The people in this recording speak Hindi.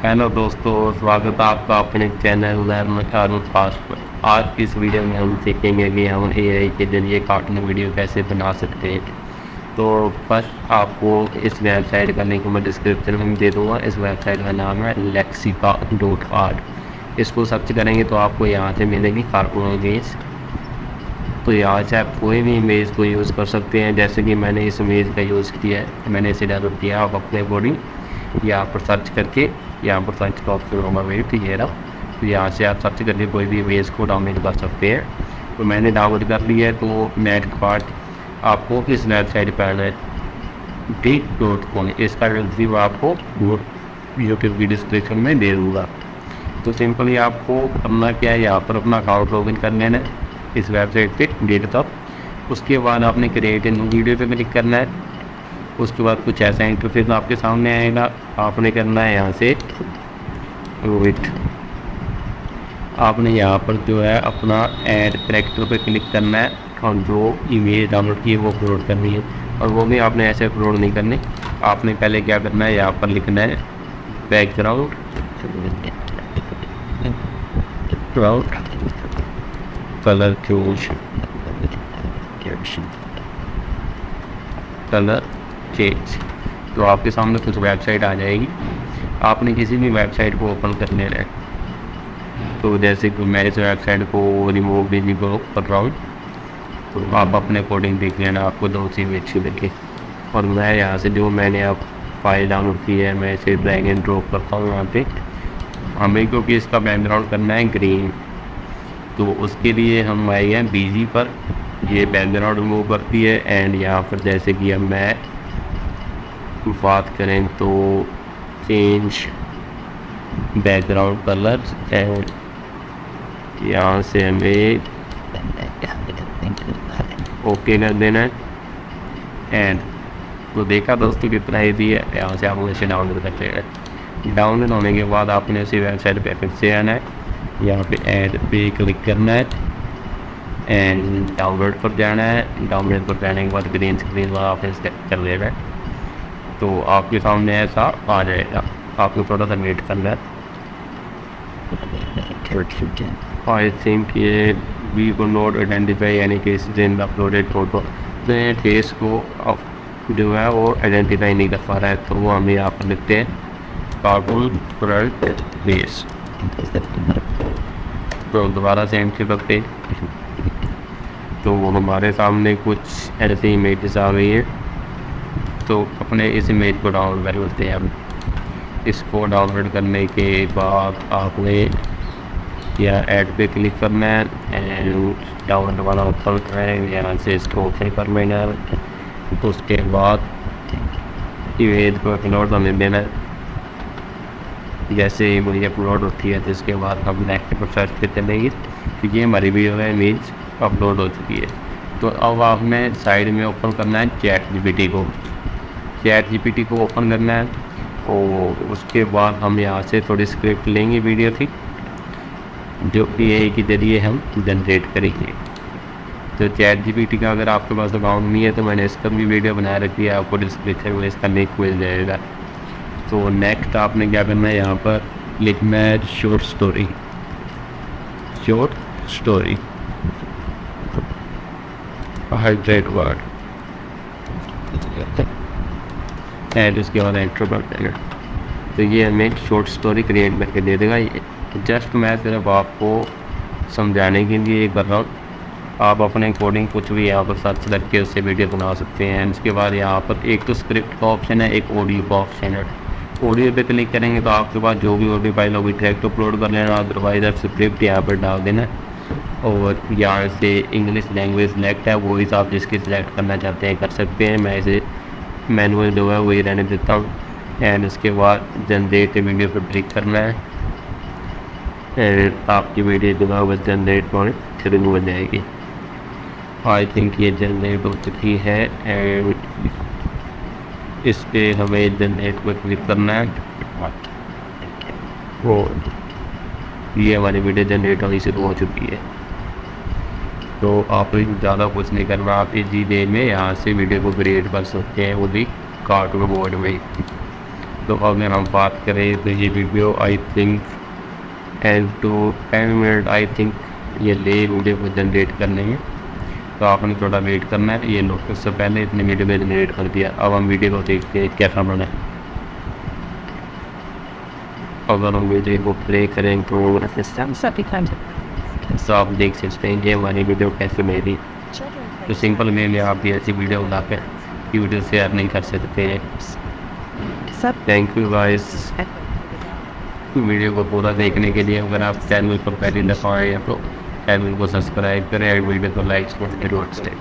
हेलो दोस्तों, स्वागत है आपका अपने चैनल लर्न फास्ट पर। आज की इस वीडियो में हम सीखेंगे कि हम एआई के जरिए कार्टून वीडियो कैसे बना सकते हैं। तो फर्स्ट आपको इस वेबसाइट का लिंक मैं डिस्क्रिप्शन में दे दूँगा। इस वेबसाइट का नाम है lexica.art। इसको सर्च करेंगे तो आपको यहाँ से मिलेगी कार्टून इमेज। तो यहाँ से आप कोई भी इमेज को यूज़ कर सकते हैं। जैसे कि मैंने इस इमेज का यूज़ किया है, मैंने इसे डाउनलोड किया। आप अपने अकॉर्डिंग यहाँ पर सर्च करके, यहाँ पर सर्च का ऑप्शन होगा वेट ये रहा, तो यहाँ से आप सर्च करके कोई भी इमेज को डाउनलोड कर सकते हैं। तो मैंने डाउनलोड कर लिया है। तो नेट पार्ट आपको इस वेबसाइट पर आना है dik.com। इसका रिव्यू आपको यूट्यूब की डिस्क्रिप्शन में दे दूँगा। तो सिंपली आपको करना क्या है, यहाँ पर अपना अकाउंट लॉगिन कर लेना है इस वेबसाइट पे डेटटॉप। उसके बाद आपने क्रिएट न्यू वीडियो पे क्लिक करना है। उसके बाद कुछ ऐसा इंटरफेस आपके सामने आएगा। आपने करना है यहाँ से वेट, आपने यहाँ पर जो है अपना ऐड कैरेक्टर पे क्लिक करना है और जो इमेज डाउनलोड की है वो अपलोड करनी है। और वो भी आपने ऐसे अपलोड नहीं करनी। आपने पहले क्या करना है, यहाँ पर लिखना है बैकग्राउंड कलर चेंज। तो आपके सामने कुछ वेबसाइट आ जाएगी। आपने किसी भी वेबसाइट को ओपन कर लेना है। तो जैसे कि मैं इस वेबसाइट को रिमूव भी नहीं कर रहा हूँ, तो आप अपने अकॉर्डिंग देख लेना, आपको दो चीज़ अच्छी लगे। और मैं यहाँ से जो मैंने अब फाइल डाउनलोड की है, मैं इसे ड्रैग एंड ड्रॉप करता हूँ यहाँ पे। हमें क्योंकि इसका बैकग्राउंड करना है ग्रीन, तो उसके लिए हम आए हैं बीजी पर। ये बैकग्राउंड रिमूव करती है। एंड यहाँ पर जैसे कि अब मैं बात करें तो चेंज बैकग्राउंड कलर, एंड यहाँ से हमें ओके कर देना है। एंड तो देखा दोस्तों कितना ईजी है। यहाँ से आप इसे डाउनलोड करते हैं। डाउनलोड होने के बाद आपने इसी वेबसाइट पे फिर से आना है। यहाँ पे ऐड पे क्लिक करना है एंड डाउनलोड पर जाना है। डाउनलोड पर जाने के बाद ग्रीन स्क्रीन वाला आपने सेलेक्ट कर लेना है। तो आपके सामने ऐसा आ जाएगा। आपको थोड़ा सा वेट करना है। आई थिंक ये वी को नोट आइडेंटिफाई यानी कि इन अपलोडेड फोटो फेस को जो है वो आइडेंटिफाई नहीं कर पा रहा है। तो वो हमें यहाँ पर लिखते हैं कार्टून फ्रंट फेस। तो दोबारा से एंट्री करते, तो हमारे सामने कुछ ऐसी इमेजेस आ गई है। तो अपने इस इमेज को डाउनलोड कर लेते हैं। अब इसको डाउनलोड करने के बाद आपने या ऐड पे क्लिक करना है एंड डाउनलोड वाला ऑप्शन है, यहाँ से इसको ओपन कर लेना है। उसके बाद इमेज को अपलोड हमें देना है। जैसे ही मुझे अपलोड होती है तो इसके बाद हम नेक्स्ट पर सर्च पे चलेंगे कि ये हमारी वीडियो में इमेज अपलोड हो चुकी है। तो अब आपने साइड में ओपन करना है चैट जीपीटी को ओपन करना है। और उसके बाद हम यहाँ से थोड़ी स्क्रिप्ट लेंगे वीडियो की, जो कि एआई के जरिए हम जनरेट करेंगे। तो चैट जीपीटी का अगर आपके पास अकाउंट नहीं है तो मैंने इसका भी वीडियो बना रखी है, आपको डिस्क्रिप्शन में इसका लिंक मिल जाएगा। तो नेक्स्ट आपने क्या करना है, यहाँ पर लिखना है short story hydrate word and उसके बाद एंटर कर देगा। तो ये हमें शॉर्ट स्टोरी क्रिएट करके दे देगा। जस्ट मैं सिर्फ आपको समझाने के लिए कर रहा हूँ। आप अपने अकॉर्डिंग कुछ भी यहाँ पर सर्च करके उससे वीडियो बना सकते हैं। उसके बाद यहाँ पर एक तो स्क्रिप्ट का ऑप्शन है, एक ऑडियो का ऑप्शन है। ऑडियो पे क्लिक करेंगे तो आपके पास जो भी ऑडियो फाइल होगी डायरेक्ट अपलोड कर लेना, अदरवाइज आप स्क्रिप्ट यहाँ पर डाल देना। और यहाँ से इंग्लिश लैंग्वेज सेलेक्ट है, वो हिसाब जिसकी सिलेक्ट करना चाहते हैं कर सकते हैं। मैं इसे मैनुअल जो है वही रहने देता हूँ। एंड उसके बाद जनरेट वीडियो पर क्लिक करना है एंड आपकी वीडियो जो है वो जनरेट होने शुरू हो जाएगी। आई थिंक ये जनरेट हो चुकी है एंड इस पर हमें जनरेट पर क्लिक करना है। वो ये हमारी वीडियो जनरेट होनी शुरू हो चुकी है। तो आप ज़्यादा कुछ नहीं करना, आप इसी देर में यहाँ से वीडियो को क्रिएट कर सकते हैं, वो भी कार्टून मोड में। तो अगर हम बात करें तो ये video I think 10 minute I think ये ले वीडियो को जनरेट करने में, तो आपने थोड़ा वेट करना है। ये नोट उससे पहले इतने वीडियो में जनरेट कर दिया। अब हम वीडियो को देखते हैं कैसा बना है। अगर हम वीडियो को प्ले करें तो आप देख सकते हैं कि हमारी वीडियो कैसे बनी। तो सिंपल वे में आप भी ऐसी वीडियो बना कर वीडियो शेयर नहीं कर सकते हैं। थैंक यू गाइस वीडियो को पूरा देखने के लिए। अगर आप चैनल पर पहली दफ़ा आए हैं तो चैनल को सब्सक्राइब करें और वीडियो को लाइक करें।